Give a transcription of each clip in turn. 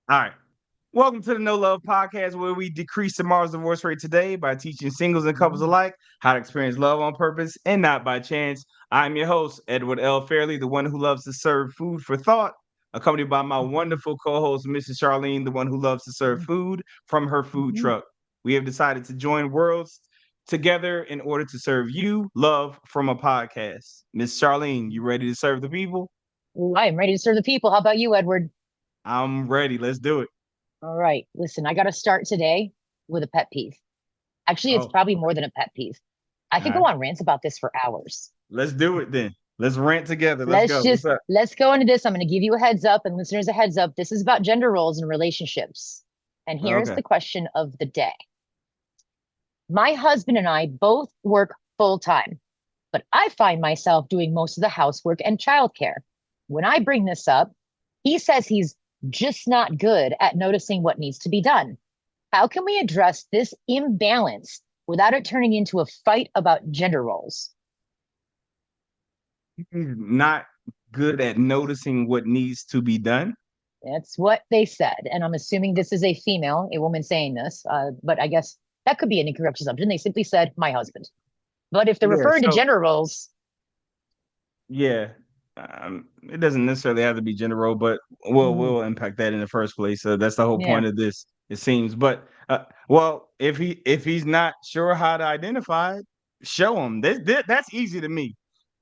All right. Welcome to the No Love Podcast, where we decrease tomorrow's divorce rate today by teaching singles and couples Mm. alike how to experience love on purpose and not by chance. I'm your host, Edward L. Fairley, the one who loves to serve food for thought, accompanied by my Mhm, wonderful co host, Mrs. Charlene, the one who loves to serve mhm, food from her food mhm. truck. We have decided to join worlds together in order to serve you love from a podcast. Miss Charlene, you ready to serve the people? Ooh, I am ready to serve the people. How about you, Edward? I'm ready. Let's do it. All right. Listen, I got to start today with a pet peeve. Actually, it's Oh, probably more than a pet peeve. I all could go right. on rants about this for hours. Let's do it then. Let's rant together. Let's Let's go. What's just up? let's go into this. I'm going to give you a heads up and listeners a heads up. This is about gender roles and relationships. And here's Okay. the question of the day. My husband and I both work full time, but I find myself doing most of the housework and childcare. When I bring this up, he says he's just not good at noticing what needs to be done. How can we address this imbalance without it turning into a fight about gender roles? He's not good at noticing what needs to be done. That's what they said. And I'm assuming this is a female, a woman saying this, but I guess that could be an incorrect assumption. They simply said, my husband. But if they're Yeah. referring to So gender roles, yeah, it doesn't necessarily have to be gender role, but mm, we'll impact that in the first place. So that's the whole yeah, point of this. It seems. But well, if he's not sure how to identify it, show him. That's easy to me.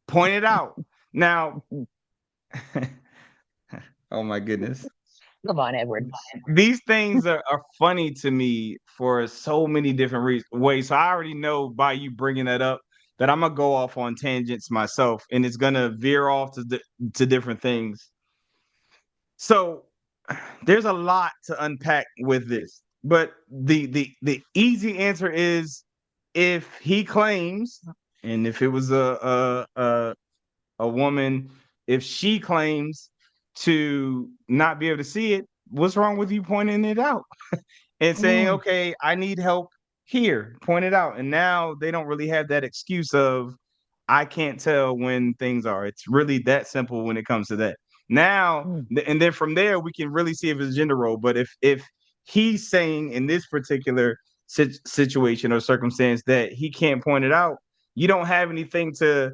Point it out. Now, oh my goodness. come on, Edward. These things are funny to me for so many different ways. So I already know by you bringing that up that I'm gonna go off on tangents myself, and it's gonna veer off to different things. So there's a lot to unpack with this, but the easy answer is if he claims, and if it was a woman, if she claims to not be able to see it, what's wrong with you pointing it out and saying, Mm, okay, I need help here, point it out. And now they don't really have that excuse of, I can't tell when things are. It's really that simple when it comes to that. Now, mm, and then from there, we can really see if it's gender role. But if he's saying in this particular situation or circumstance that he can't point it out, you don't have anything to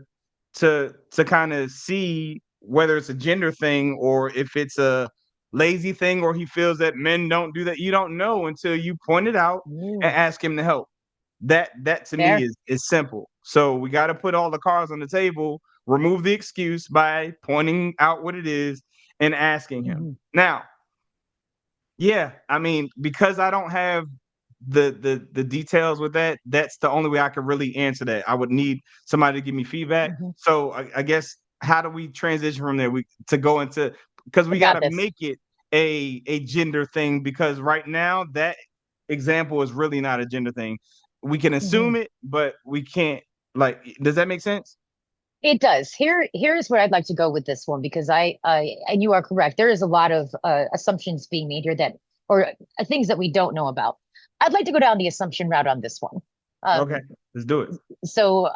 kind of see whether it's a gender thing or if it's a lazy thing or he feels that men don't do that. You don't know until you point it out and mm. ask him to help. That to me Fair. is simple. So we got to put all the cards on the table, remove the excuse by pointing out what it is and asking him. Mhm, Now, yeah, I mean, because I don't have the details with that, that's the only way I can really answer that. I would need somebody to give me feedback. mhm. So I guess how do we transition from there? We to go into because I we got got to this. make it a gender thing because right now that example is really not a gender thing. We can assume Mhm. it, but we can't. Like, does that make sense? It does. Here's where I'd like to go with this one because and you are correct. There is a lot of assumptions being made here that, or things that we don't know about. I'd like to go down the assumption route on this one. Okay, Um, let's do it. so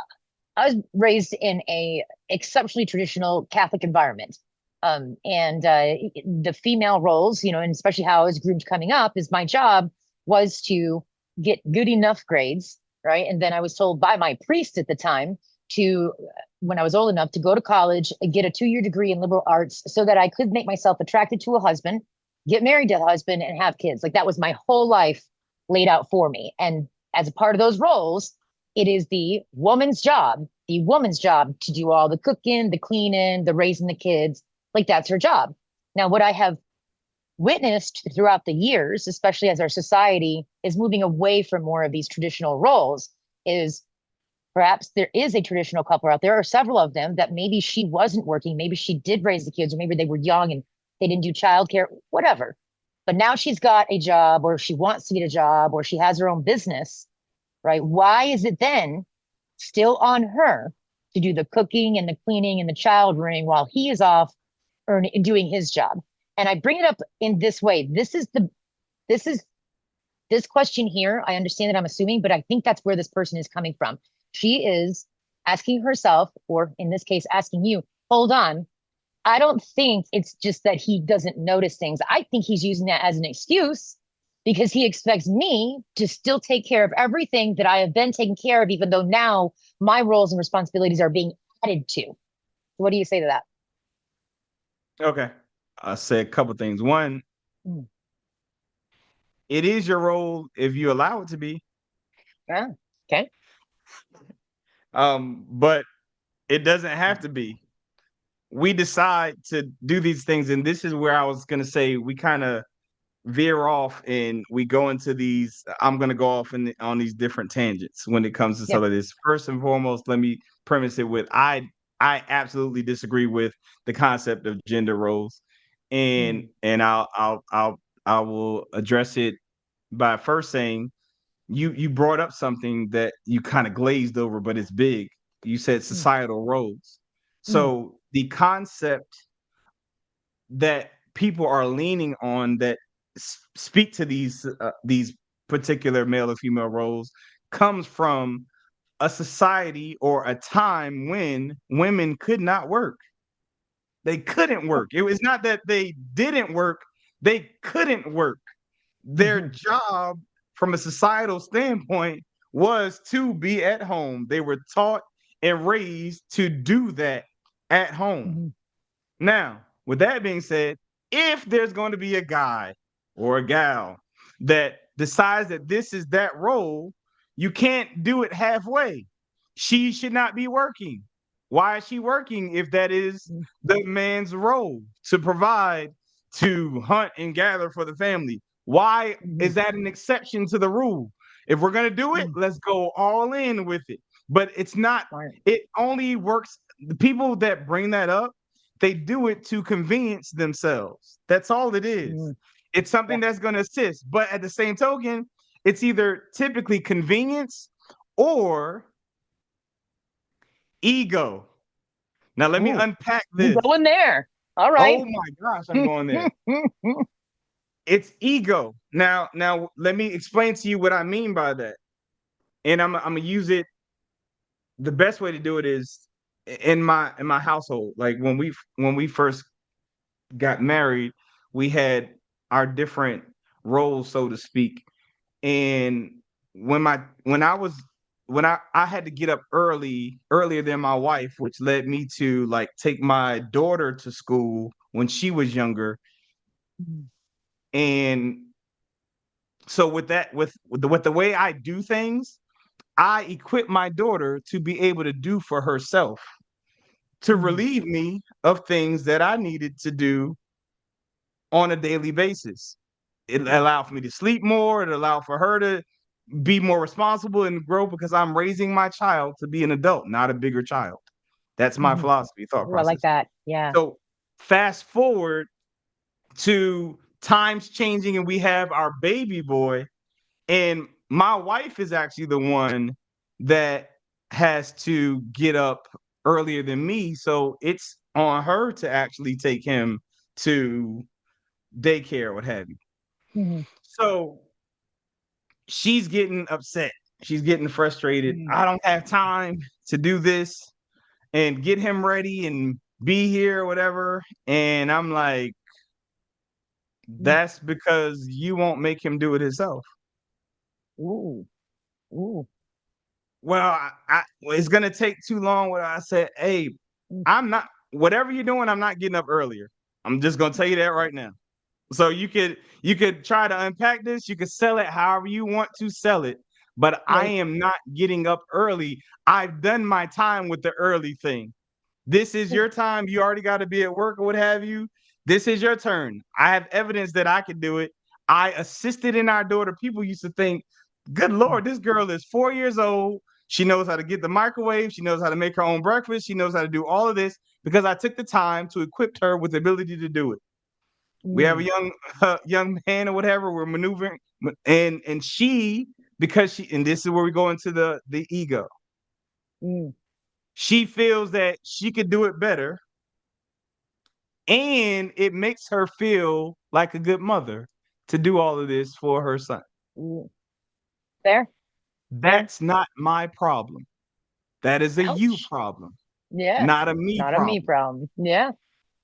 I was raised in a exceptionally traditional Catholic environment. And the female roles, and especially how I was groomed coming up, is my job was to get good enough grades, right? And then I was told by my priest at the time to, when I was old enough, to go to college, get a 2 year degree in liberal arts so that I could make myself attracted to a husband, get married to a husband, and have kids. Like that was my whole life laid out for me. And as a part of those roles, it is the woman's job to do all the cooking, the cleaning, the raising the kids. Like that's her job. Now, what I have witnessed throughout the years, especially as our society is moving away from more of these traditional roles, is perhaps there is a traditional couple out there, or several of them, that maybe she wasn't working, maybe she did raise the kids, or maybe they were young and they didn't do childcare, whatever. But now she's got a job, or she wants to get a job, or she has her own business, right? Why is it then still on her to do the cooking and the cleaning and the child rearing while he is off doing his job? And I bring it up in this way. This is this question here. I understand that I'm assuming, but I think that's where this person is coming from. She is asking herself, or in this case, asking you, hold on, I don't think it's just that he doesn't notice things. I think he's using that as an excuse because he expects me to still take care of everything that I have been taking care of, even though now my roles and responsibilities are being added to. What do you say to that? Okay. I said a couple things. One, Mm. it is your role if you allow it to be. Yeah. Okay. But it doesn't have to be. We decide to do these things, and this is where I was gonna say we kind of veer off and we go into these. I'm gonna go off on these different tangents when it comes to Yeah. some of this. First and foremost, let me premise it with I absolutely disagree with the concept of gender roles, Mm. and I will address it by first saying you brought up something that you kind of glazed over, but it's big. You said Mm. societal roles. Mm. So the concept that people are leaning on that speak to these particular male or female roles comes from a society or a time when women could not work. They couldn't work. It was not that they didn't work, they couldn't work. Their Mm-hmm. job from a societal standpoint was to be at home. They were taught and raised to do that at home. Mm-hmm. Now, with that being said, if there's going to be a guy or a gal that decides that this is that role, you can't do it halfway. She should not be working. Why is she working if that is the man's role to provide, to hunt and gather for the family? Why Mm-hmm. is that an exception to the rule? If we're going to do it, Mm. let's go all in with it. But it's not, Smart. it only works. The people that bring that up, they do it to convenience themselves. That's all it is. Mm. It's Yeah. something that's going to assist. But at the same token, it's either typically convenience or ego. Now, let me Ooh, unpack you this. going there? All right. Oh my gosh, I'm going there. It's ego. Now, let me explain to you what I mean by that. And I'm gonna use it. The best way to do it is in my household. Like when we first got married, we had our different roles, so to speak. And when I was when I had to get up earlier than my wife, which led me to like take my daughter to school when she was younger. Mm. And so with that, with the way I do things, I equip my daughter to be able to do for herself, to Mm. relieve me of things that I needed to do on a daily basis. It allowed for me to sleep more. It allowed for her to be more responsible and grow because I'm raising my child to be an adult, not a bigger child. That's my Mhm. philosophy, thought Ooh, I like process. that. Yeah. So fast forward to times changing and we have our baby boy, and my wife is actually the one that has to get up earlier than me. So it's on her to actually take him to daycare, what have you. Mhm. So she's getting upset. She's getting frustrated. Mhm. I don't have time to do this and get him ready and be here or whatever. And I'm like, Mm. that's because you won't make him do it himself. Ooh. Ooh. Well, well, it's gonna take too long. What I said, hey, Mm. I'm not. Whatever you're doing, I'm not getting up earlier. I'm just gonna tell you that right now. So you could try to unpack this. You could sell it however you want to sell it, but I Right. am not getting up early. I've done my time with the early thing. This is Mm. your time. You already got to be at work or what have you. This is your turn. I have evidence that I could do it. I assisted in our daughter. People used to think, good Mm. Lord, this girl is 4 years old. She knows how to get the microwave. She knows how to make her own breakfast. She knows how to do all of this because I took the time to equip her with the ability to do it. We have a Mm. young man or whatever. We're maneuvering, and she, because she, and this is where we go into the ego. Mm. She feels that she could do it better, and it makes her feel like a good mother to do all of this for her son. Ooh. Fair. Fair. That's not my problem. That is a you Ouch. problem, Yeah. not a me Not a me problem. problem. Yeah.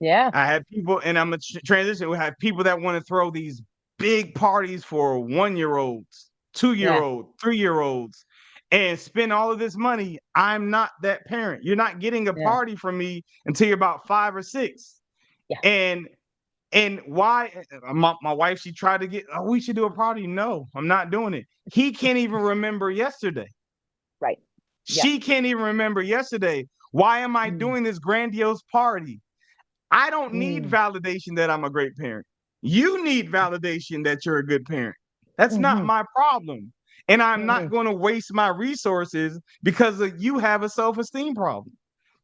Yeah. I have people, and I'm a transition. We have people that want to throw these big parties for 1 year olds, 2 year Yeah. old, 3 year olds, and spend all of this money. I'm not that parent. You're not getting a Yeah. party from me until you're about 5 or 6. Yeah. And why my wife, she tried to get, oh, we should do a party. No, I'm not doing it. He can't even remember yesterday. Right. Yeah. She can't even remember yesterday. Why am I Mm, doing this grandiose party? I don't need mm, validation that I'm a great parent. You need validation that you're a good parent. That's not mm-hmm, my problem. And I'm mm-hmm. not going to waste my resources because you have a self-esteem problem.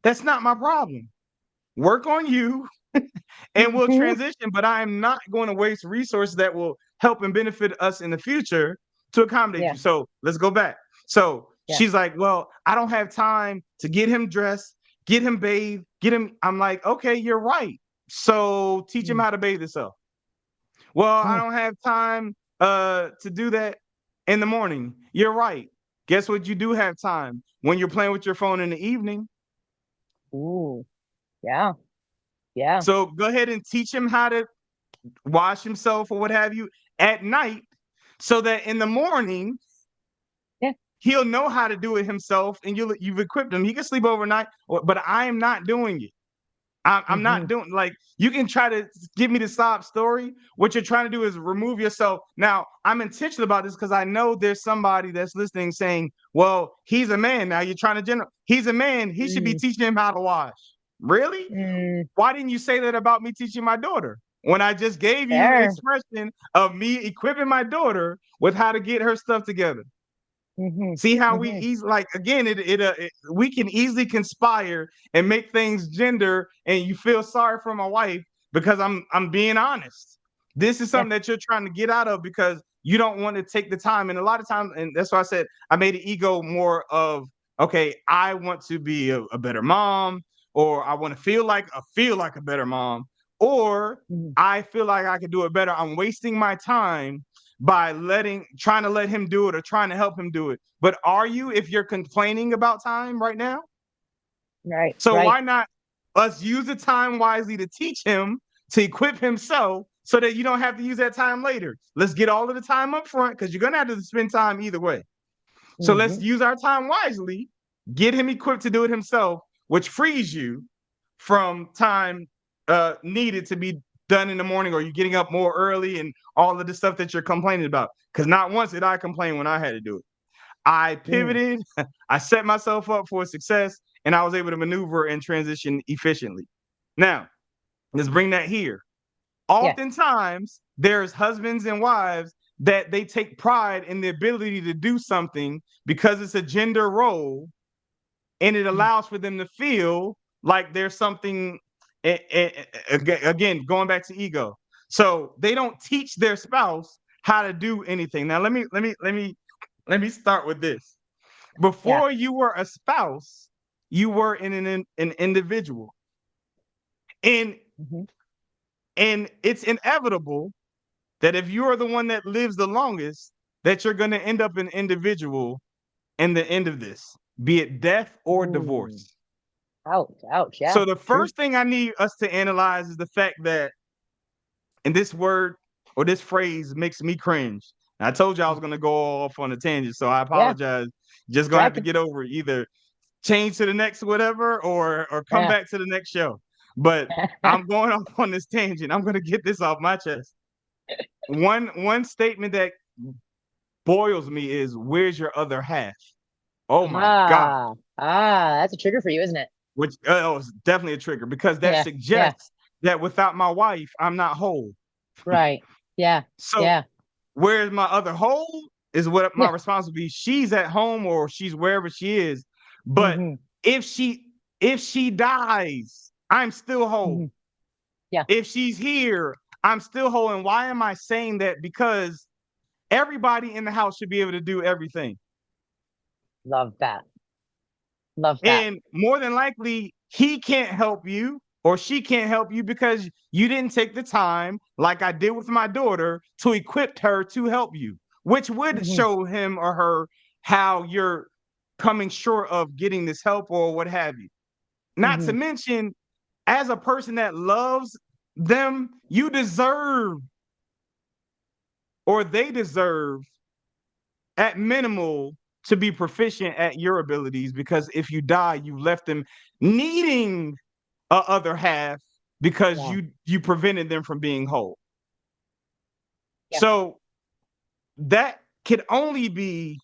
That's not my problem. Work on you and we'll Mm-hmm. transition, but I am not going to waste resources that will help and benefit us in the future to accommodate Yeah. you. So let's go back. So Yeah. she's like, well, I don't have time to get him dressed, get him bathed, get him. I'm like, okay, you're right. So teach him Mm, how to bathe himself. Well, I mm. don't have time to do that in the morning. You're right. Guess what? You do have time when you're playing with your phone in the evening. Ooh. Yeah. Yeah. So go ahead and teach him how to wash himself or what have you at night so that in the morning Yeah. he'll know how to do it himself and you've equipped him. He can sleep overnight, but I am not doing it. I'm Mm-hmm. not doing, like, you can try to give me the sob story. What you're trying to do is remove yourself. Now, I'm intentional about this because I know there's somebody that's listening saying, well, he's a man. Now you're trying to he's a man. He should be Mm, teaching him how to wash. Really? mm. Why didn't you say that about me teaching my daughter? When I just gave you Fair. expression of me equipping my daughter with how to get her stuff together. Mm-hmm. See how we Mm-hmm. like, again, we can easily conspire and make things gender, and you feel sorry for my wife because I'm being honest. This is Yeah. something that you're trying to get out of because you don't want to take the time. And a lot of times, and that's why I said I made an ego more of, okay, I want to be a better mom, or I want to feel like a better mom, or Mm-hmm. I feel like I can do it better. I'm wasting my time by trying to let him do it or trying to help him do it. But are you, if you're complaining about time right now? Right. So Right. why not us use the time wisely to teach him to equip himself so that you don't have to use that time later? Let's get all of the time up front because you're gonna have to spend time either way. So let's Mm-hmm. use our time wisely, get him equipped to do it himself, which frees you from time needed to be done in the morning, or you're getting up more early and all of the stuff that you're complaining about. Because not once did I complain when I had to do it. I Mm. pivoted, I set myself up for success, and I was able to maneuver and transition efficiently. Now, let's bring that here. Yeah. Oftentimes, there's husbands and wives that they take pride in the ability to do something because it's a gender role, and it Mm. allows for them to feel like there's something, again, going back to ego. So they don't teach their spouse how to do anything. Now let me start with this. Yeah. Before you were a spouse, you were an individual. And Mm-hmm. it's inevitable that if you are the one that lives the longest, that you're going to end up an individual in the end of this, be it death or Ooh. divorce. Ouch. Ouch. Yeah. So the True. first thing I need us to analyze is the fact that, and this word or this phrase makes me cringe. And I told you I was going to go off on a tangent, so I Yeah. apologize. Just gonna have to Tracking. get over it. Either change to the next whatever, or come Yeah. back to the next show. But I'm going off on this tangent. I'm gonna get this off my chest. One statement that boils me is, "Where's your other half?" Oh my God. Ah. Ah. That's a trigger for you, isn't it? Which it's definitely a trigger because that Yeah. Yeah. suggests that without my wife, I'm not whole. Right. Yeah. So Yeah. where's my other whole is what my Yeah. response would be. She's at home or she's wherever she is. But Mm-hmm. if she if she dies, I'm still Mm-hmm. whole. Yeah. If she's here, I'm still whole. And why am I saying that? Because everybody in the house should be able to do everything. Love that. Love that. And more than likely, he can't help you or she can't help you because you didn't take the time, like I did with my daughter, to equip her to help you, which would Mm-hmm. show him or her how you're coming short of getting this help or what have you. Not Mm-hmm. to mention, as a person that loves them, you deserve, or they deserve, at minimal, to be proficient at your abilities, because if you die, you left them needing a other half because Yeah. you prevented them from being whole. Yeah. So that could only be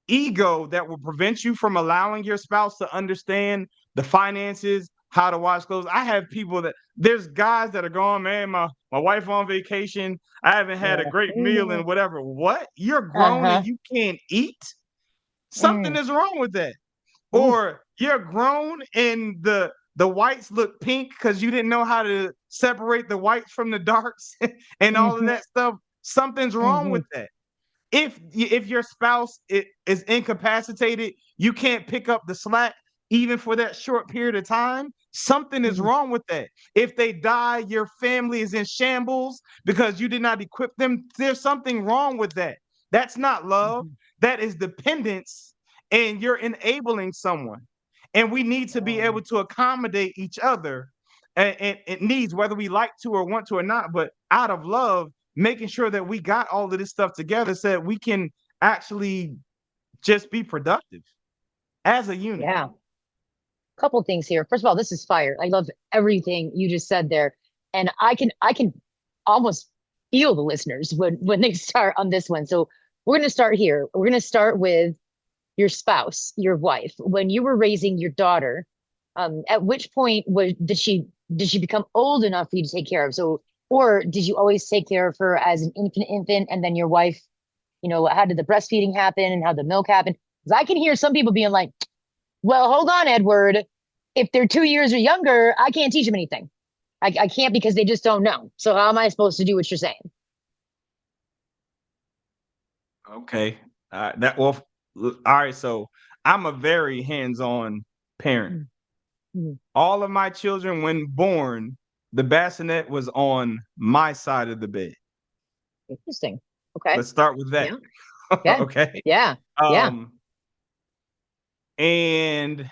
ego that will prevent you from allowing your spouse to understand the finances, how to wash clothes. I have people that there's guys that are going, man, my wife on vacation. I haven't had a Yeah. great meal and whatever. What? You're grown and Uh-huh. you can't eat? Something Mm. is wrong with that. Ooh. Or you're grown and the whites look pink because you didn't know how to separate the whites from the darks and all of Mm-hmm. that stuff. Something's wrong Mm-hmm. with that. If your spouse is incapacitated, you can't pick up the slack even for that short period of time. Something is Mm-hmm. wrong with that. If they die, your family is in shambles because you did not equip them. There's something wrong with that. That's not love. Mm-hmm. That is dependence, and you're enabling someone. And we need to be Oh, able to accommodate each other and needs, whether we like to or want to or not, but out of love, making sure that we got all of this stuff together so that we can actually just be productive as a unit. yeah. Couple things here. First of all, this is fire. I love everything you just said there. And I can almost feel the listeners when they start on this one. So we're gonna start here. We're gonna start with your spouse, your wife. When you were raising your daughter, at which point did she become old enough for you to take care of? So, or did you always take care of her as an infant, and then your wife, how did the breastfeeding happen and how the milk happened? Because I can hear some people being like, well, hold on, Edward. If they're 2 years or younger, I can't teach them anything. I can't because they just don't know. So how am I supposed to do what you're saying? Okay. That well, all right. So I'm a very hands-on parent. Mm-hmm. All of my children, when born, the bassinet was on my side of the bed. Interesting. Okay. Let's start with that. Yeah. Yeah. Okay. Yeah. Yeah. Um, and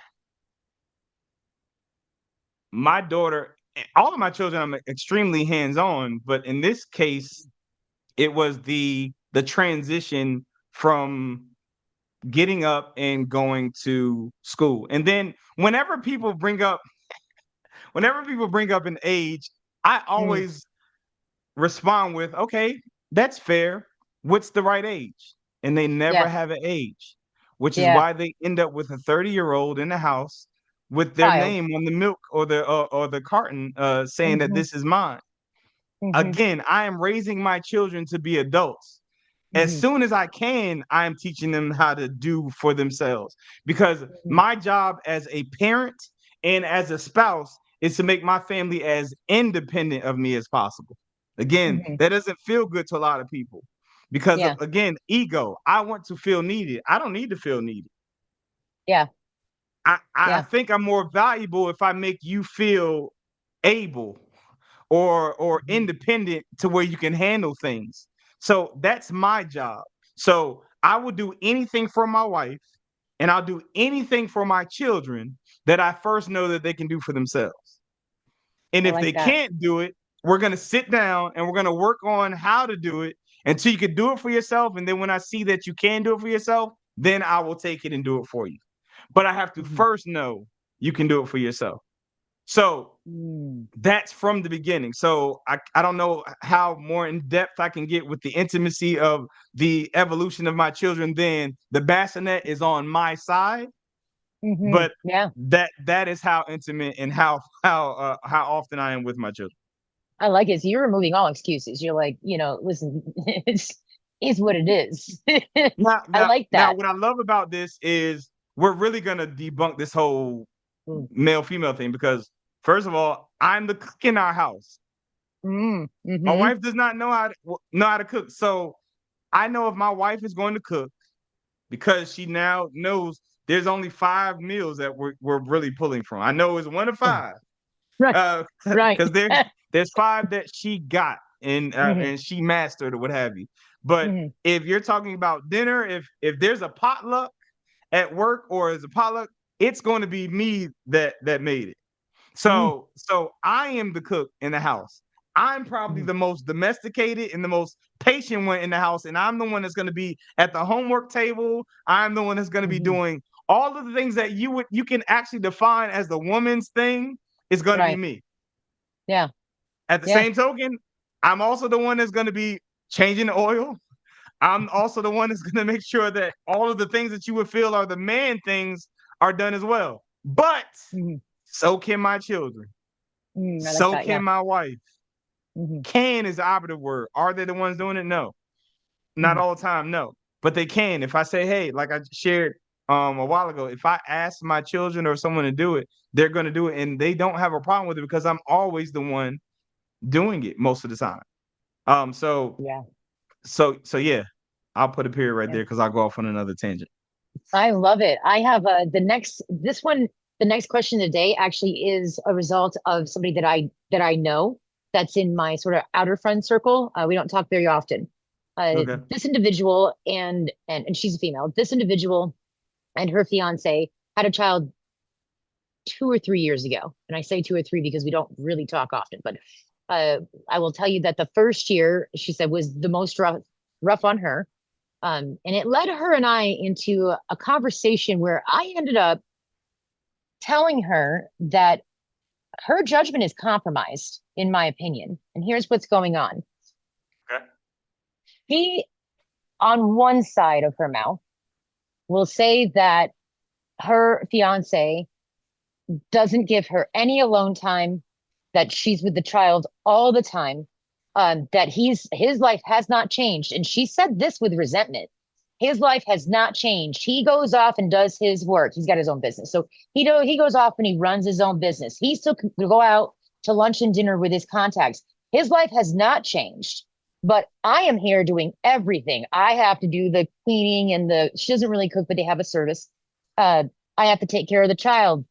my daughter, all of my children, I'm extremely hands-on, but in this case, it was the transition from getting up and going to school. And then whenever people bring up an age, I Mm. always respond with, okay, that's fair. What's the right age? And they never Yeah. have an age, which is Yeah. why they end up with a 30-year-old in the house with their Child. name on the milk or the carton saying that Mm-hmm. this is mine. Mm-hmm. Again, I am raising my children to be adults. As Mm-hmm. soon as I can, I am teaching them how to do for themselves, because Mm-hmm. my job as a parent and as a spouse is to make my family as independent of me as possible. Again, Mm-hmm. that doesn't feel good to a lot of people because of, Yeah. again, ego. I want to feel needed. I don't need to feel needed. Yeah. I Yeah. think I'm more valuable if I make you feel able or Mm-hmm. independent to where you can handle things. So that's my job. So I will do anything for my wife and I'll do anything for my children that I first know that they can do for themselves. And I if like they that. can't do it, we're going to sit down and we're going to work on how to do it until you can do it for yourself. And then when I see that you can do it for yourself, then I will take it and do it for you. But I have to Mm-hmm. first know you can do it for yourself. So Mm. that's from the beginning. So I don't know how more in depth I can get with the intimacy of the evolution of my children. Then the bassinet is on my side, Mm-hmm. but Yeah. that is how intimate and how often I am with my children. I like it. So you're removing all excuses. You're like, listen, it's is what it is. Now, I now, like now, that. what I love about this is we're really gonna debunk this whole Mm. male female thing, because first of all, I'm the cook in our house. Mm. My Mm-hmm. wife does not know how to cook, so I know if my wife is going to cook, because she now knows there's only 5 meals that we're really pulling from. I know it's one of five, Right. Right. because there's five that she got Mm-hmm. and she mastered or what have you. But Mm-hmm. if you're talking about dinner, if there's a potluck at work or as a potluck, it's going to be me that made it. Mm, So I am the cook in the house. I'm probably mm, the most domesticated and the most patient one in the house, and I'm the one that's going to be at the homework table. I'm the one that's going to be mhm. doing all of the things that you can actually define as the woman's thing is going to be Right. me. Yeah. At the Yeah. same token, I'm also the one that's going to be changing the oil. I'm also the one that's going to make sure that all of the things that you would feel are the man things are done as well. But Mhm. so can my children. Mm, I like So that. can Yeah. my wife. Mhm. Can is the operative word. Are they the ones doing it? No. Not Mhm. all the time, no. But they can. If I say, hey, like I shared a while ago, if I ask my children or someone to do it, they're gonna do it and they don't have a problem with it because I'm always the one doing it most of the time. Um so Yeah. so yeah, I'll put a period right Yeah. there because I'll go off on another tangent. I love it. I have this one, the next question of the day actually is a result of somebody that I know that's in my sort of outer friend circle. We don't talk very often. Okay. This individual and she's a female. This individual and her fiance had a child 2 or 3 years ago. And I say 2 or 3 because we don't really talk often, but uh, I will tell you that the first year she said was the most rough on her. And it led her and I into a conversation where I ended up telling her that her judgment is compromised, in my opinion. And here's what's going on. Okay. She, on one side of her mouth, will say that her fiance doesn't give her any alone time, that she's with the child all the time, that his life has not changed. And she said this with resentment. His life has not changed. He goes off and does his work. He's got his own business. So he goes off and he runs his own business. He still can go out to lunch and dinner with his contacts. His life has not changed. But I am here doing everything. I have to do the cleaning and she doesn't really cook, but they have a service. Uh, I have to take care of the child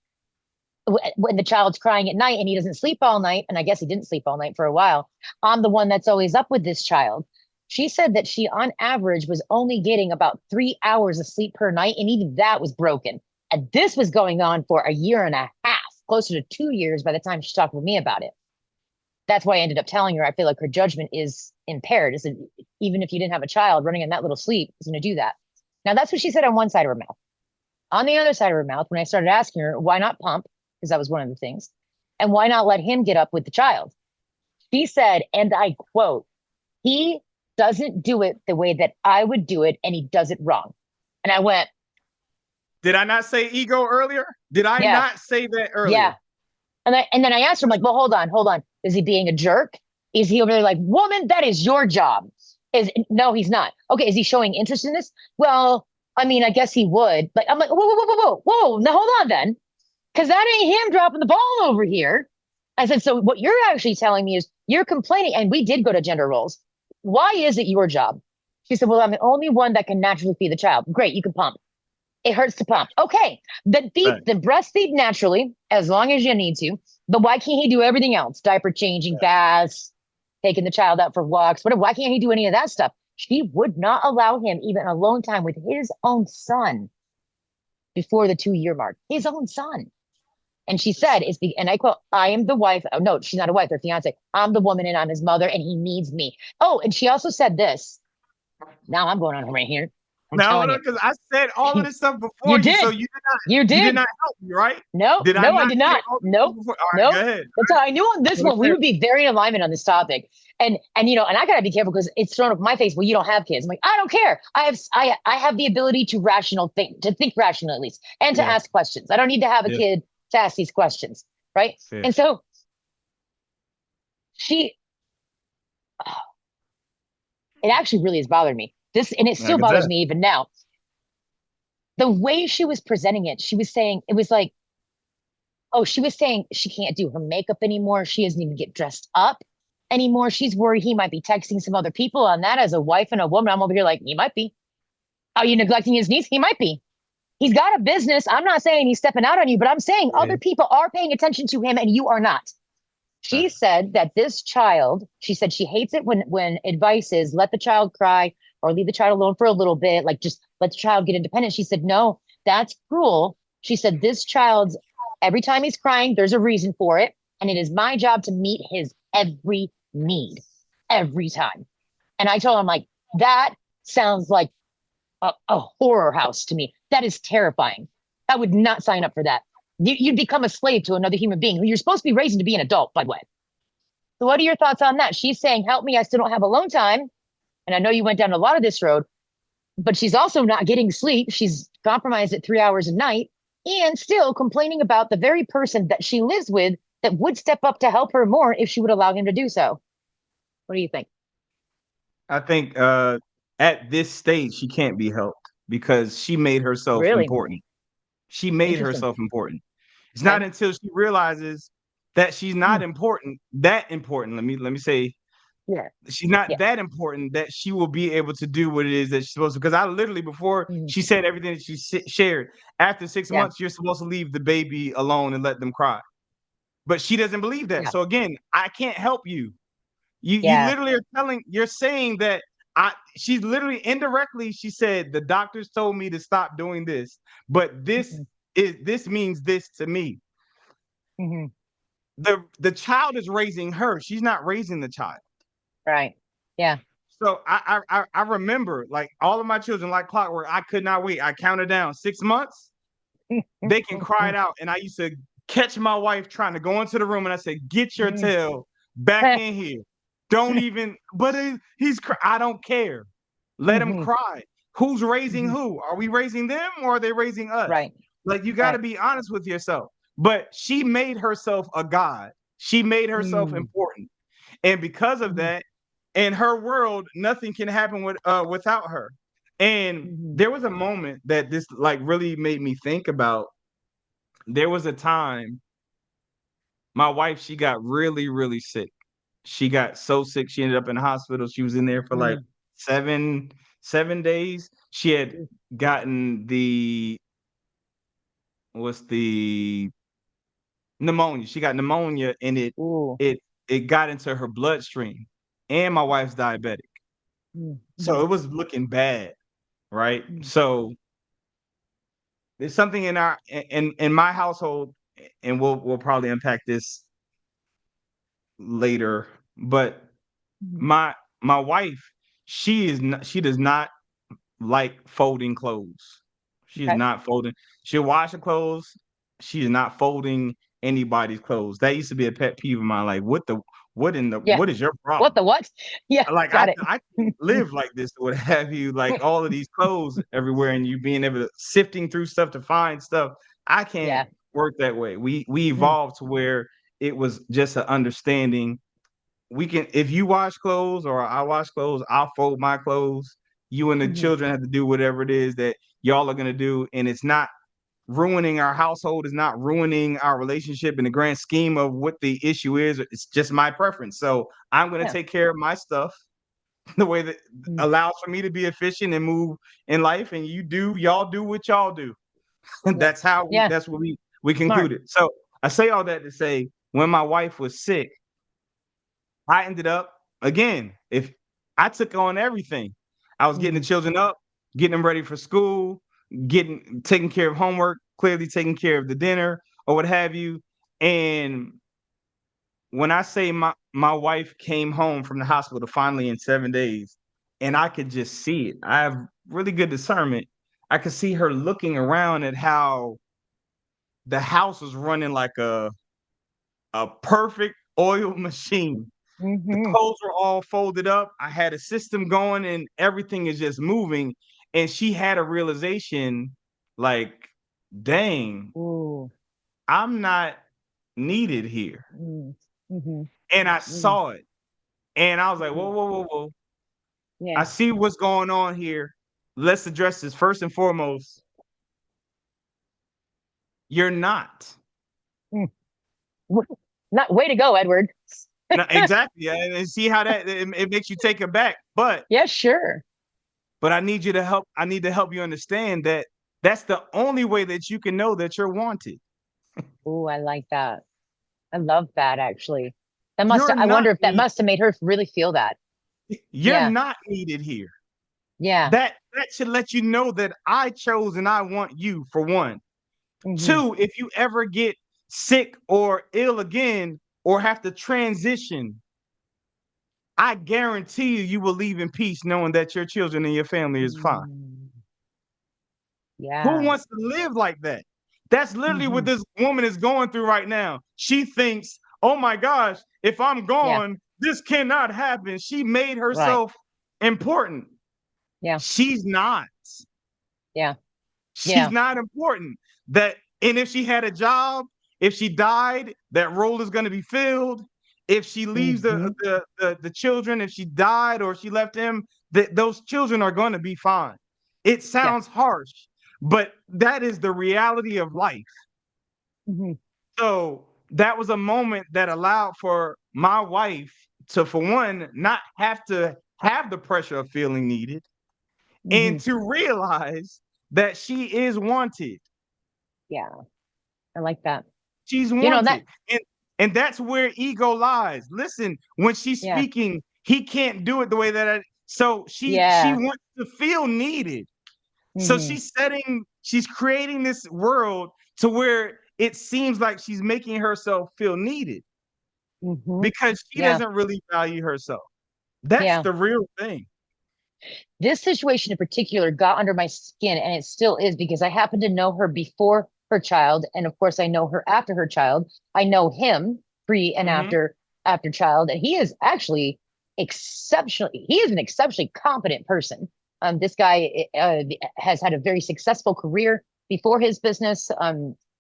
when the child's crying at night and he doesn't sleep all night, and I guess he didn't sleep all night for a while, I'm the one that's always up with this child. She said that she, on average, was only getting about 3 hours of sleep per night, and even that was broken. And this was going on for a year and a half, closer to 2 years by the time she talked with me about it. That's why I ended up telling her I feel like her judgment is impaired. Is even if you didn't have a child, running on that little sleep is going to do that. Now, that's what she said on one side of her mouth. On the other side of her mouth, when I started asking her, why not pump? Because that was one of the things. And why not let him get up with the child? She said, and I quote, he doesn't do it the way that I would do it, and he does it wrong. And I went, Did I not say ego earlier? Did I yeah, not say that yeah. earlier? And then I asked her, I'm like, well, hold on. Is he being a jerk? Is he over there like, woman, that is your job? No, he's not. Okay, is he showing interest in this? Well, I mean, I guess he would. But I'm like, whoa. Now hold on then. Because that ain't him dropping the ball over here. I said, so what you're actually telling me is you're complaining, and we did go to gender roles. Why is it your job? She said, well, I'm the only one that can naturally feed the child. Great, you can pump. It hurts to pump. Okay, Right. then breastfeed naturally as long as you need to. But why can't he do everything else? Diaper changing, baths, taking the child out for walks, whatever. Why can't he do any of that stuff? She would not allow him even alone time with his own son before the 2 year mark. His own son. And she said, and I quote, I am the wife. Oh, no, she's not a wife, her fiance. I'm the woman and I'm his mother, and he needs me. Oh, and she also said this. Now I'm going on right here. I'm No, telling no, you. because I said all of this stuff You before you, so did. you You did did. not help me, right? No, Did I no, I not did say not. all this stuff Nope. before? All right, go Nope. ahead. That's how I knew on this one we would be very in alignment on this topic. And and I gotta be careful because it's thrown up in my face. Well, you don't have kids. I'm like, I don't care. I have the ability to think rational at least, and to Yeah, ask questions. I don't need to have a yeah, kid to ask these questions, right? yeah. And so she, it actually really has bothered me. And it I still can bothers tell. me even now. The way she was presenting it, she was saying it was like, oh, she was saying she can't do her makeup anymore. She doesn't even get dressed up anymore. She's worried he might be texting some other people on that. As a wife and a woman, I'm over here like, he might be. Are you neglecting his needs? He might be. He's got a business. I'm not saying he's stepping out on you, but I'm saying Yeah. other people are paying attention to him and you are not. Right. She said that this child, she said she hates it when advice is let the child cry or leave the child alone for a little bit, like just let the child get independent. She said, no, that's cruel. She said this child's Every time he's crying, there's a reason for it. And it is my job to meet his every need every time. And I told him, like, that sounds like a horror house to me. That is terrifying. I would not sign up for that. You'd become a slave to another human being who you're supposed to be raising to be an adult, by the way. So, what are your thoughts on that? She's saying, help me. I still don't have alone time. And I know you went down a lot of this road, but she's also not getting sleep. She's compromised at 3 hours a night and still complaining about the very person that she lives with that would step up to help her more if she would allow him to do so. What do you think? I think at this stage she can't be helped because she made herself Really important. She made interesting. herself important. It's not Okay. until she realizes that she's not Mm. important, that important. Let me say Yeah. she's not Yeah. that important that she will be able to do what it is that she's supposed to. Because I literally, before Mm. she said everything that she shared, after six Yeah. months, you're supposed to leave the baby alone and let them cry. But she doesn't believe that. Yeah. So again, I can't help you. You Yeah. literally are you're saying that she's literally indirectly, she said, the doctors told me to stop doing this, but Hmm. this means this to me. Hmm. The child is raising her. She's not raising the child. Right. Yeah. So I remember, like, all of my children, like clockwork, I could not wait. I counted down 6 months. They can cry it out. And I used to catch my wife trying to go into the room and I said, get your tail back in here. Don't even, but I don't care. Let him Hmm. cry. Who's raising Hmm. who? Are we raising them or are they raising us? Right. Like, you got to Right. be honest with yourself. But she made herself a god. She made herself Mm. important. And because of Hmm. that, in her world, nothing can happen without her. And Hmm. there was a moment that this, like, really made me think about. There was a time my wife, she got really, really sick. She got so sick, she ended up in the hospital. She was in there for like Mm. 7 days. She had gotten the pneumonia. She got pneumonia and Ooh. it it got into her bloodstream. And my wife's diabetic. So Mm-hmm. it was looking bad, right? So there's something in my household, and we'll probably unpack this later, but Mm-hmm. my my wife, she does not like folding clothes. She is Okay. not folding. She'll wash the clothes. She is not folding anybody's clothes. That used to be a pet peeve of mine. Like, Yeah. what is your What problem? the what? Yeah. Like, Got it. I can't live like this or what have you, like all of these clothes everywhere and you being able to sifting through stuff to find stuff. I can't Yeah. work that way. We Mm. evolved to where it was just an understanding. We can, if you wash clothes or I wash clothes, I'll fold my clothes. You and the Hmm. children have to do whatever it is that y'all are gonna do, and it's not ruining our household. It's not ruining our relationship in the grand scheme of what the issue is. It's just my preference. So I'm gonna Yeah. take care of my stuff the way that Mm. allows for me to be efficient and move in life, and y'all do what y'all do. And Yeah. Yeah. that's what we Smart. concluded. So I say all that to say, when my wife was sick, I ended up, again, if I took on everything. I was getting the Mm. children up, getting them ready for school, taking care of homework, clearly taking care of the dinner or what have you. And when I say my wife came home from the hospital finally in 7 days, and I could just see it. I have really good discernment. I could see her looking around at how the house was running like a perfect oil machine. The Hmm. clothes were all folded up. I had a system going and everything is just moving. And she had a realization, like, dang, Ooh. I'm not needed here. Mm. Hmm. And I Mm. saw it. And I was like, Hmm. whoa, whoa, whoa, whoa. I Yeah. see what's going on here. Let's address this first and foremost. You're not. Mm. Not way to go, Edward. No, exactly. And see how it makes you take it back. Yeah, sure. But I need you to help. I need to help you understand that that's the only way that you can know that you're wanted. Ooh, I like that. I love that actually. That must You're I not wonder if that need, must have made her really feel that. you're Yeah. not needed here. Yeah. That should let you know that I chose and I want you, for one. Hmm. Two, if you ever get sick or ill again or have to transition, I guarantee you will leave in peace knowing that your children and your family is fine. Mm, Who yeah. wants to live like that? That's literally what Hmm. this woman is going through right now. She thinks, oh my gosh, if I'm Yeah. gone, this cannot happen. She made Right. herself important. Yeah. She's not. Yeah. She's Yeah. not important. That and if she had a job, if she died, that role is going to be filled. If she leaves Hmm. the children, if she died or she left him, that those children are going to be fine. It Yeah. sounds harsh, but that is the reality of life. Hmm. So that was a moment that allowed for my wife to, for one, not have to have the pressure of feeling needed and Hmm. to realize that she is wanted. Yeah. I like that. She's That. wanted. And that's where ego lies. Listen, when she's Yeah. speaking, he can't do it the way that so she Yeah. wants to feel needed. So Hmm. she's creating this world to where it seems like she's making herself feel needed Hmm. because she Yeah. doesn't really value herself. That's Yeah. the real thing. This situation in particular got under my skin, and it still is because I happen to know her before her child, and of course I know her after her child. I know him pre and Mhm. after child, and he is actually exceptionally. He is an exceptionally competent person. This guy has had a very successful career before his business.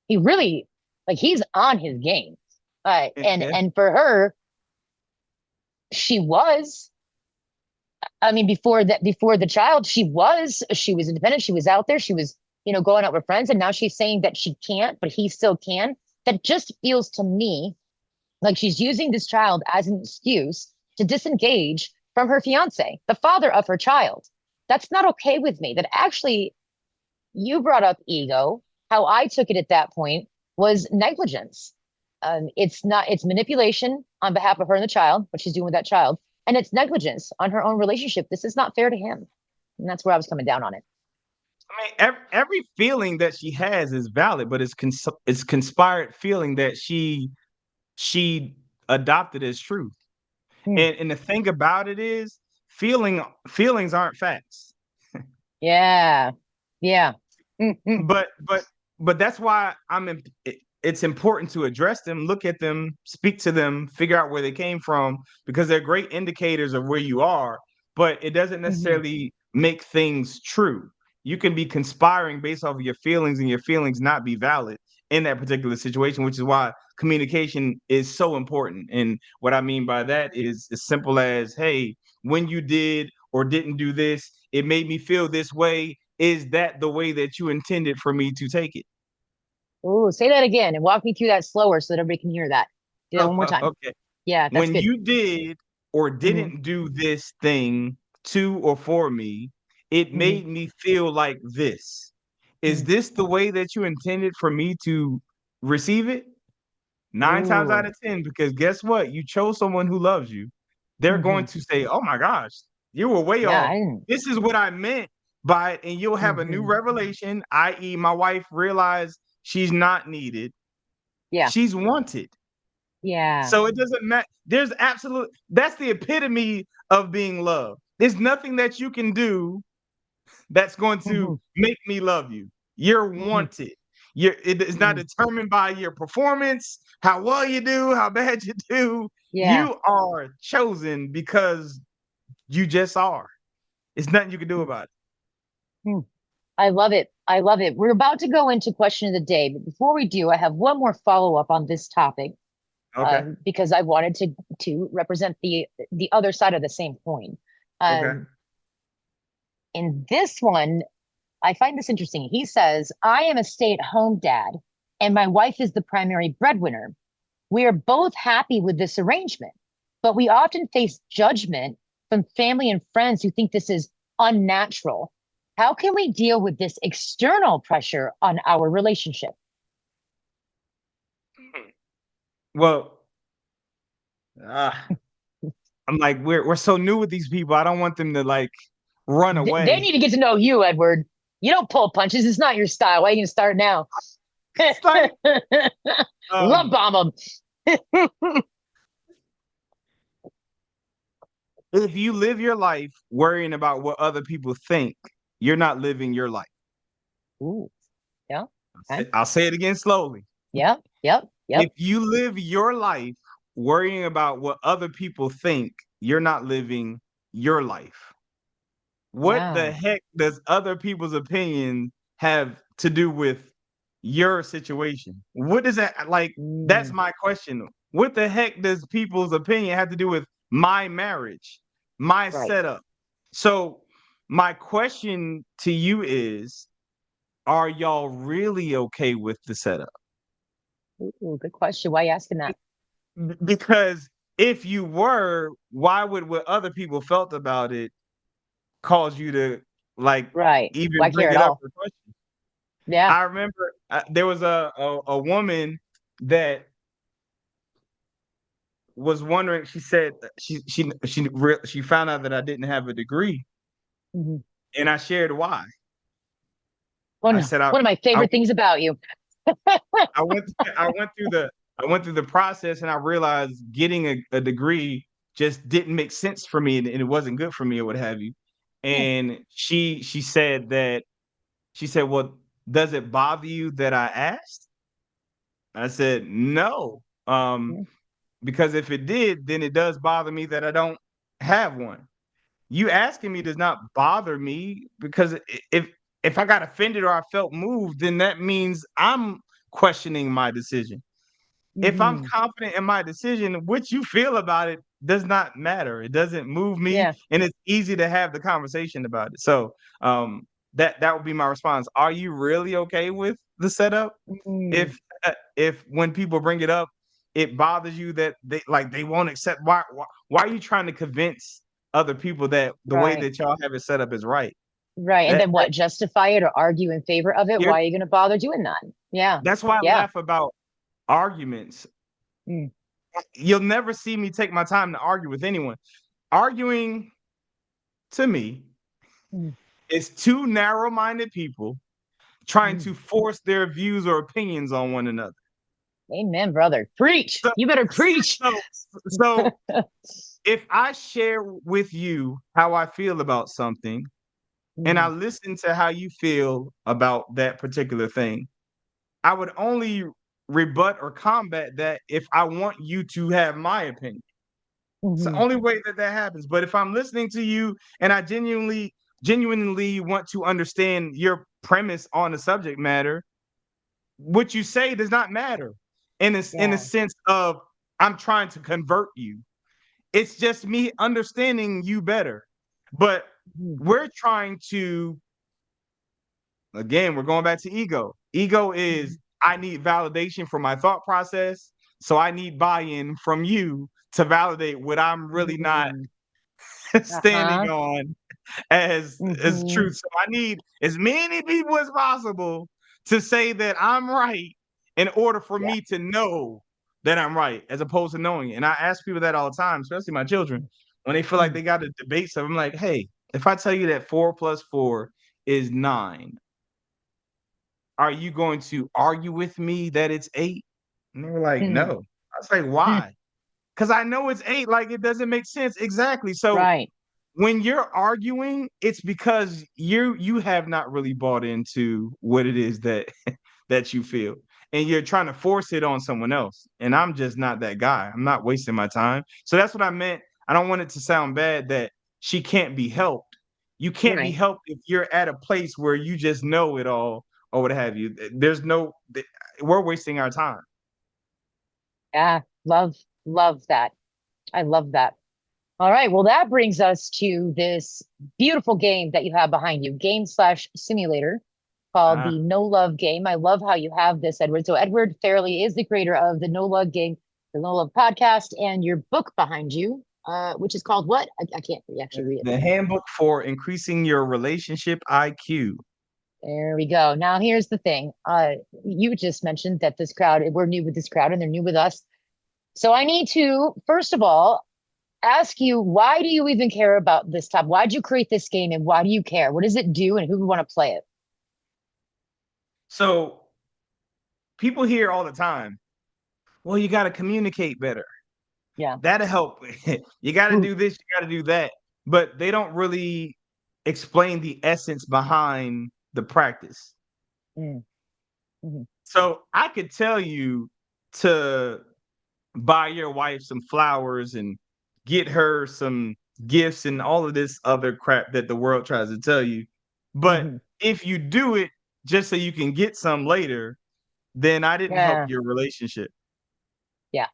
He really he's on his game. And Yeah. and for her, she was I mean, before the child, she was independent. She was out there. She was, going out with friends. And now she's saying that she can't, but he still can. That just feels to me like she's using this child as an excuse to disengage from her fiance, the father of her child. That's not okay with me. That actually, you brought up ego. How I took it at that point was negligence. It's not, it's manipulation on behalf of her and the child, what she's doing with that child, and it's negligence on her own relationship. This is not fair to him. And that's where I was coming down on it. I mean, every feeling that she has is valid, but it's conspired feeling that she adopted as truth. Hmm. And the thing about it is, feelings aren't facts. Yeah. Yeah. Mhm. But that's why it's important to address them, look at them, speak to them, figure out where they came from, because they're great indicators of where you are, but it doesn't Mhm. necessarily make things true. You can be conspiring based off of your feelings and your feelings not be valid in that particular situation, which is why communication is so important. And what I mean by that is as simple as, hey, when you did or didn't do this, it made me feel this way. Is that the way that you intended for me to take it? Ooh, say that again and walk me through that slower so that everybody can hear that. Do that one more time. Okay. Yeah, that's When good. you did or Hmm. didn't do this thing to or for me, it Hmm. made me feel like this. Is Hmm. this the way that you intended for me to receive it? Nine times out Ooh. of 10, because guess what? You chose someone who loves you. They're Hmm. going to say, oh my gosh, you were way Yeah, off. I didn't. This is what I meant by it. And you'll have a new Hmm. revelation, i.e., my wife realized she's not needed, Yeah. she's wanted. Yeah. So it doesn't matter. That's the epitome of being loved. There's nothing that you can do that's going to Hmm. make me love you. You're Hmm. wanted. It's not Hmm. determined by your performance, how well you do, how bad you do. Yeah. You are chosen because you just are. It's nothing you can do about it. Hmm. I love it. I love it. We're about to go into question of the day, but before we do, I have one more follow up on this topic Okay. because I wanted to represent the other side of the same coin. Okay. Um, in this one, I find this interesting. He says, "I am a stay-at-home dad, and my wife is the primary breadwinner. We are both happy with this arrangement, but we often face judgment from family and friends who think this is unnatural. How can we deal with this external pressure on our relationship?" Well, uh, I'm like, we're so new with these people. I don't want them to like run They away. need to get to know you, Edward. You don't pull punches. It's not your style. Why are you going to start now? It's like, Love um, bomb them. if you live your life worrying about what other people think, you're not living your life. Ooh, yeah. Okay. I'll say it again slowly. Yep. Yep. If Yep. you live your life worrying about what other people think, you're not living your life. What the Yeah. heck does other people's opinion have to do with your situation? What is that like? That's Mm, my question. What the heck does people's opinion have to do with my marriage, my right. setup? So, my question to you is, are y'all really okay with the setup? Ooh, good question. Why are you asking that? Because if you were, why would what other people felt about it cause you to like Right. even Why care bring at it up all? for question? Yeah. I remember there was a woman that was wondering. She said she found out that I didn't have a degree, Mhm. and I shared why. I One said one of my I favorite things about you. I went I went through the process, and I realized getting a degree just didn't make sense for me, and it wasn't good for me or what have you. Yeah. And she said that she said, "Well, does it bother you that I asked?" I said, "No, Mm, because if it did, then it does bother me that I don't have one. You asking me does not bother me because if I got offended or I felt moved, then that means I'm questioning my decision. If I'm mhm. confident in my decision, what you feel about it does not matter. It doesn't move me, Yeah. and it's easy to have the conversation about it. So, that would be my response. Are you really okay with the setup? Mm, If when people bring it up, it bothers you that they won't accept. Why are you trying to convince other people that the way right. that y'all have it set up is right? Right. And That then what? Justify it or argue in favor of it? you're Why are you going to bother doing that? Yeah. That's why I Yeah. laugh about arguments. Mm, You'll never see me take my time to argue with anyone. Arguing to me mm, is two narrow-minded people trying mm. to force their views or opinions on one another. Amen, brother. Preach. So, You better preach. so if I share with you how I feel about something and I Mhm. listen to how you feel about that particular thing, I would only rebut or combat that if I want you to have my opinion. It's the Mhm. only way that that happens. But if I'm listening to you and I genuinely want to understand your premise on the subject matter, what you say does not matter in a Yeah. sense of I'm trying to convert you. It's just me understanding you better. But Mhm. we're trying to, again, we're going back to ego. Ego is Mhm. I need validation for my thought process. So I need buy-in from you to validate what I'm really not Mm. standing Uh-huh. on as Mhm. truth. So I need as many people as possible to say that I'm right in order for Yeah. me to know that I'm right, as opposed to knowing it. And I ask people that all the time, especially my children, when they feel like Mm. they got to debate something. I'm like, hey, if I tell you that 4 plus 4 is 9, are you going to argue with me that it's 8? And they were like, no. Mm. I was like, Mm. why? Because I know it's 8. Like it doesn't make sense. Exactly. So Right. when you're arguing, it's because you have not really bought into what it is that that you feel. And you're trying to force it on someone else. And I'm just not that guy. I'm not wasting my time. So that's what I meant. I don't want it to sound bad that she can't be helped. You can't be Right. helped if you're at a place where you just know it all or what have you. There's no we're wasting our time. Yeah. Love that. I love that. All right. Well, that brings us to this beautiful game that you have behind you, game slash simulator called the Ah. No Love game. I love how you have this, Edward. So Edward Fairley is the creator of the No Love game, the No Love podcast, and your book behind you, which is called what? I can't actually read it. The handbook for increasing your relationship IQ. There we go. Now, here's the thing. You just mentioned that this crowd, we're new with this crowd and they're new with us. So I need to, first of all, ask you, why do you even care about this topic? Why did you create this game and why do you care? What does it do and who would want to play it? So people hear all the time, well, you got to communicate better. Yeah. That'll help. You got to Ooh. do this, you got to do that. But they don't really explain the essence behind the practice. Mm, mhm, So I could tell you to buy your wife some flowers and get her some gifts and all of this other crap that the world tries to tell you. But mhm. if you do it just so you can get some later, then I didn't help Yeah. your relationship. Yeah.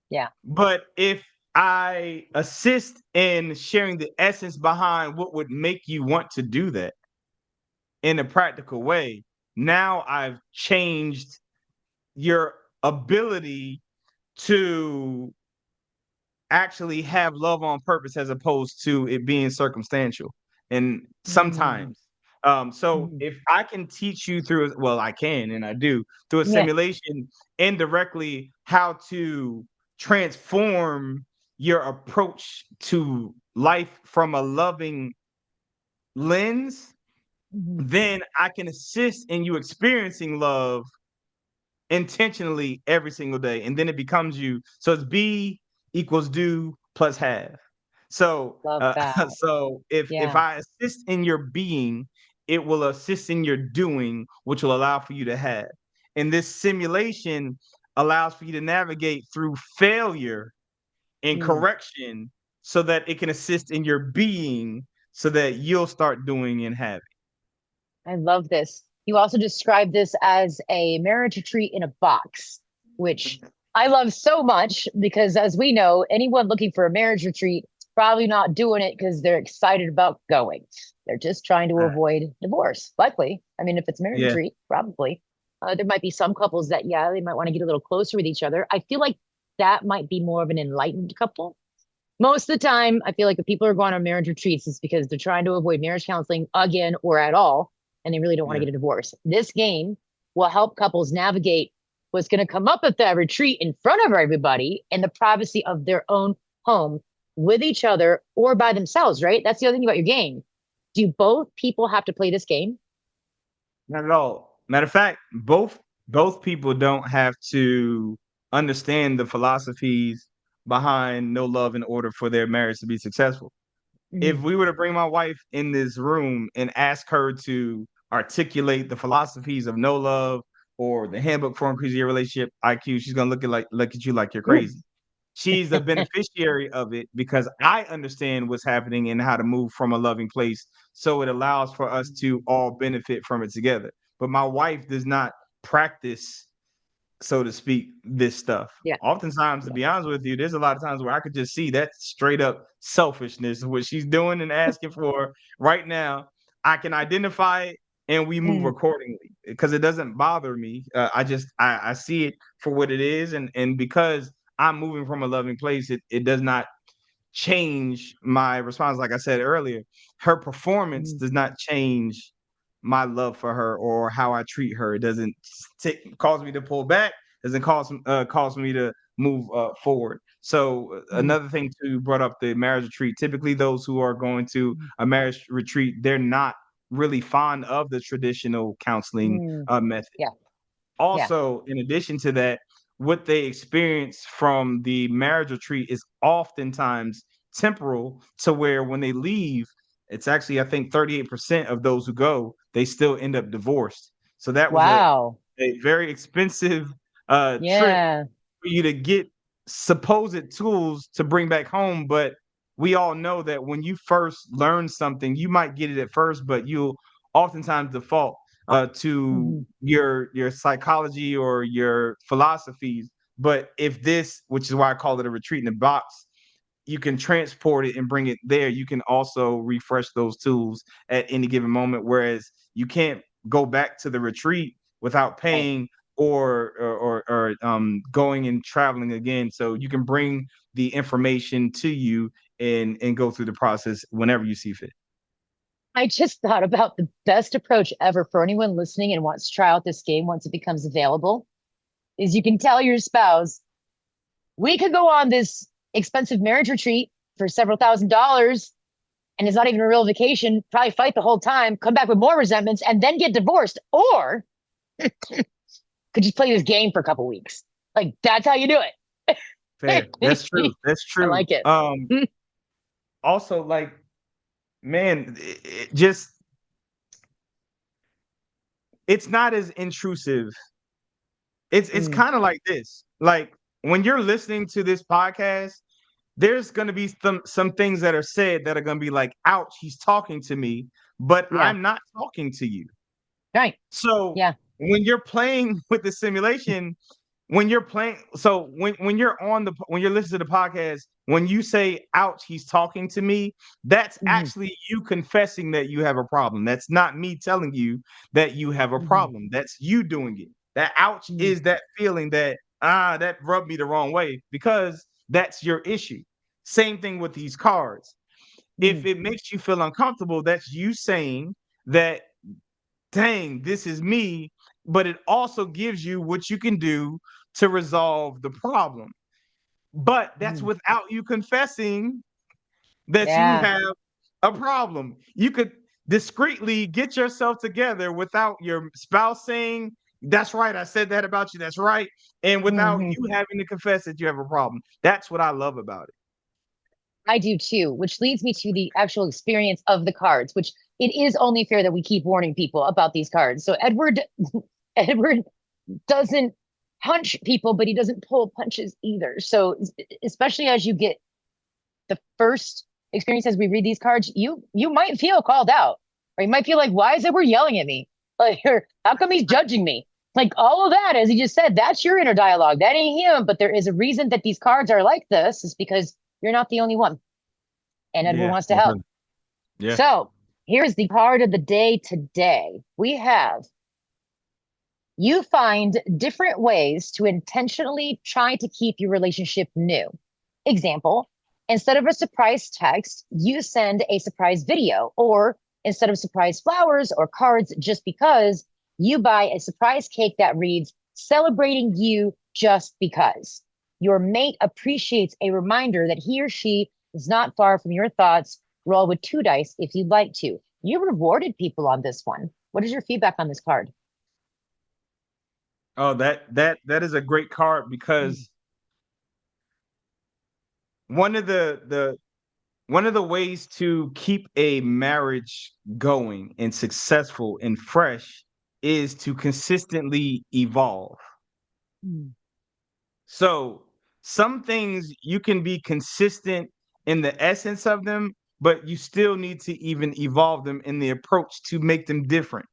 Yeah. But if I assist in sharing the essence behind what would make you want to do that in a practical way, now I've changed your ability to actually have love on purpose as opposed to it being circumstantial. And Mm, sometimes, so mhm. if I can teach you through, well, I can and I do through a Yeah. simulation indirectly how to transform your approach to life from a loving lens, Mhm. then I can assist in you experiencing love intentionally every single day, and then it becomes you. So it's be equals do plus have. So Love that. so if Yeah. I assist in your being, it will assist in your doing, which will allow for you to have. And this simulation allows for you to navigate through failure and Mm. correction so that it can assist in your being so that you'll start doing and having. I love this. You also described this as a marriage retreat in a box, which I love so much because, as we know, anyone looking for a marriage retreat is probably not doing it because they're excited about going. They're just trying to Right. avoid divorce, likely. I mean, if it's a marriage Yeah. retreat, probably. There might be some couples that, yeah, they might want to get a little closer with each other. I feel like that might be more of an enlightened couple. Most of the time, I feel like if people are going on marriage retreats, it's because they're trying to avoid marriage counseling again or at all, and they really don't want to Yeah. get a divorce. This game will help couples navigate what's going to come up at that retreat in front of everybody in the privacy of their own home with each other or by themselves, right? That's the other thing about your game. Do both people have to play this game? Not at all. Matter of fact, both people don't have to understand the philosophies behind no love in order for their marriage to be successful. If Mm, we were to bring my wife in this room and ask her to articulate the philosophies of no love or the handbook for increasing your relationship IQ, she's gonna look at you like you're mm, crazy. She's a beneficiary of it because I understand what's happening and how to move from a loving place. So it allows for us to all benefit from it together. But my wife does not practice, so to speak, this stuff. yeah, Oftentimes, to yeah. be honest with you, there's a lot of times where I could just see that straight up selfishness, what she's doing and asking for right now. I can identify it and we move Mm, accordingly because it doesn't bother me. I see it for what it is, and because I'm moving from a loving place, it does not change my response. Like I said earlier, her performance mm, does not change my love for her or how I treat her. It doesn't cause me to pull back. Doesn't cause me to move forward. So mm, another thing too brought up the marriage retreat. Typically, those who are going to mm, a marriage retreat, they're not really fond of the traditional counseling mm. method. Yeah, yeah. Also, in addition to that, what they experience from the marriage retreat is oftentimes temporal to where when they leave, it's actually, I think 38% of those who go, they still end up divorced. So that was Wow. a very expensive trip Yeah. for you to get supposed tools to bring back home. But we all know that when you first learn something, you might get it at first, but you'll oftentimes default to Mhm, your psychology or your philosophies. But if this, which is why I call it a retreat in a box, you can transport it and bring it there. You can also refresh those tools at any given moment. Whereas you can't go back to the retreat without right. paying or going and traveling again. So you can bring the information to you and go through the process whenever you see fit. I just thought about the best approach ever for anyone listening and wants to try out this game once it becomes available is you can tell your spouse, we could go on this expensive marriage retreat for several $1,000s and it's not even a real vacation, probably fight the whole time, come back with more resentments, and then get divorced. Or could just play this game for a couple weeks. Like that's how you do Fair. That's true. it. That's I true. like it. Also, like, man, it just it's not as intrusive. It's Mm, kind of like this. Like when you're listening to this podcast, there's gonna be some things that are said that are gonna be like, ouch, he's talking to me, but yeah. I'm not talking to you. Right. So Yeah. when you're playing with the simulation, when you're playing, so when you're on the when you're listening to the podcast, when you say ouch, he's talking to me, that's Hmm. actually you confessing that you have a problem. That's not me telling you that you have a Hmm. problem. That's you doing it. That ouch Hmm. is that feeling that that rubbed me the wrong way because that's your issue. Same thing with these cards. Hmm. If it makes you feel uncomfortable, that's you saying that, dang, this is me, but it also gives you what you can do to resolve the problem. But that's Hmm. without you confessing that you Yeah. have a problem. You could discreetly get yourself together without your spouse saying, that's right, I said that about you, that's right, and without Hmm. you having to confess that you have a problem. That's what I love about it. I do too, which leads me to the actual experience of the cards, which it is only fair that we keep warning people about these cards. So Edward doesn't punch people, but he doesn't pull punches either. So especially as you get the first experience as we read these cards, you might feel called out, or you might feel like, why is Edward yelling at me? Like, or how come he's judging me? Like all of that, as he just said, that's your inner dialogue. That ain't him. But there is a reason that these cards are like this, is because you're not the only one, and Edward Yeah, wants to most help. certainly. Yeah. So here's the card of the day today. We have you find different ways to intentionally try to keep your relationship new. Example, instead of a surprise text, you send a surprise video, or instead of surprise flowers or cards just because, you buy a surprise cake that reads, celebrating you just because. Your mate appreciates a reminder that he or she is not far from your thoughts. Roll with two dice if you'd like to. You rewarded people on this one. What is your feedback on this card? Oh, that is a great card Mm, because one of the one of the ways to keep a marriage going and successful and fresh is to consistently evolve. mm, So, some things you can be consistent in the essence of them, but you still need to even evolve them in the approach to make them different.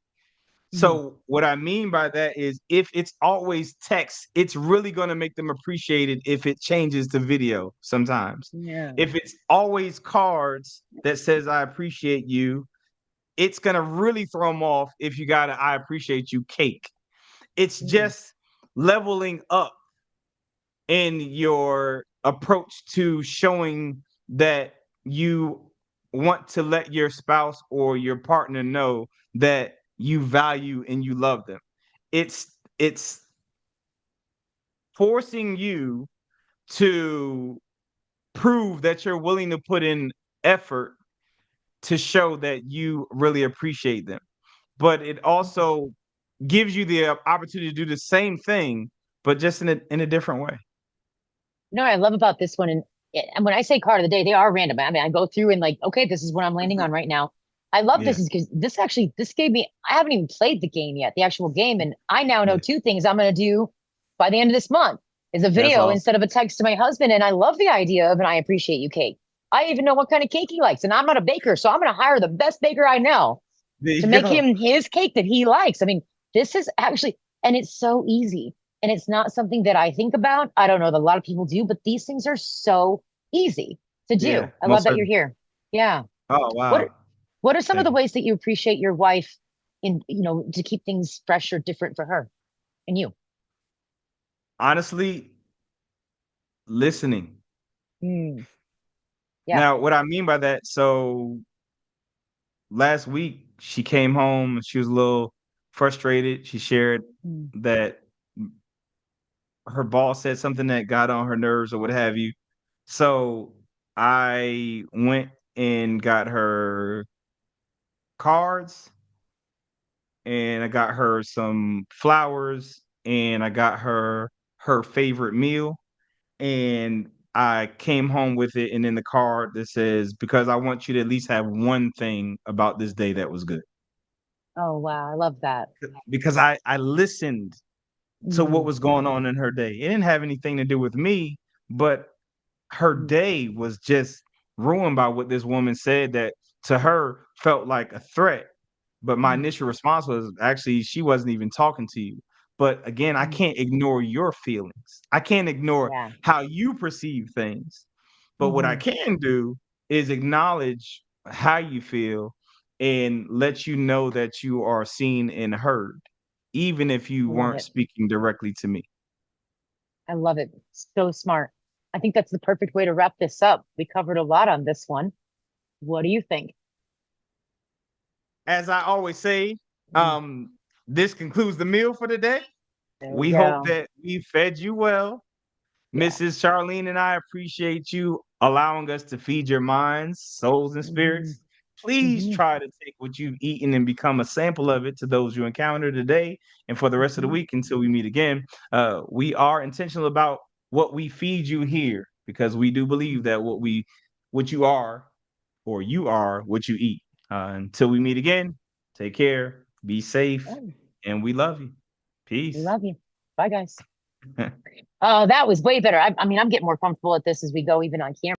mm. So what I mean by that is if it's always text, it's really going to make them appreciate it if it changes to video sometimes. Yeah. If it's always cards that says I appreciate you, it's going to really throw them off if you got a I appreciate you cake. It's Mm, just leveling up in your approach to showing that you want to let your spouse or your partner know that you value and you love them. It's forcing you to prove that you're willing to put in effort to show that you really appreciate them. But it mm. also gives you the opportunity to do the same thing, but just in a different way. No, I love about this one, and when I say card of the day, they are random. I mean, I go through and like, okay, this is what I'm landing on right now. I love Yeah, this is because this gave me. I haven't even played the game yet, the actual game, and I now know yeah. two things I'm going to do by the end of this month is a That's video awesome. instead of a text to my husband. And I love the idea of an I appreciate you cake. I even know what kind of cake he likes, and I'm not a baker, so I'm going to hire the best baker I know There to you make go. him his cake that he likes. I mean, this is actually, and it's so easy. And it's not something that I think about. I don't know that a lot of people do, but these things are so easy to Yeah, do. I love most that you're certainly. here. Yeah. Oh, What wow. what are some of Thank the you. ways that you appreciate your wife in, to keep things fresh or different for her and you? Honestly, listening. Mm, yeah. Now, what I mean by that, so last week she came home and she was a little frustrated. She shared Mm, that her boss said something that got on her nerves or what have you. So I went and got her cards and I got her some flowers and I got her favorite meal, and I came home with it and in the card that says, "Because I want you to at least have one thing about this day that was good." Oh, wow. I love that. Because I listened to what Hmm. was going on in her day. It didn't have anything to do with me, but her Hmm. day was just ruined by what this woman said that to her felt like a threat. But my Hmm. initial response was actually she wasn't even talking to you. But again, I Hmm. can't ignore your feelings. I can't ignore Yeah. how you perceive things. But what I Hmm. can do is acknowledge how you feel and let you know that you are seen and heard, even if you I love weren't it. speaking directly to me. I love it. So smart. I think that's the perfect way to wrap this up. We covered a lot on this one. What do you think? As I always say, Mhm. this concludes the meal for today. There we We hope go. that we fed you well. Yeah. Mrs. Charlene and I appreciate you allowing us to feed your minds, souls, and Hmm. spirits. Please Hmm. try to take what you've eaten and become a sample of it to those you encounter today and for the rest of the Hmm. week until we meet again. We are intentional about what we feed you here because we do believe that what you are, or you are what you eat. Until we meet again, take care, be safe, Oh, and we love you. we Peace. love you. Bye, guys. Oh, that was way better. I mean, I'm getting more comfortable at this as we go, even on camera.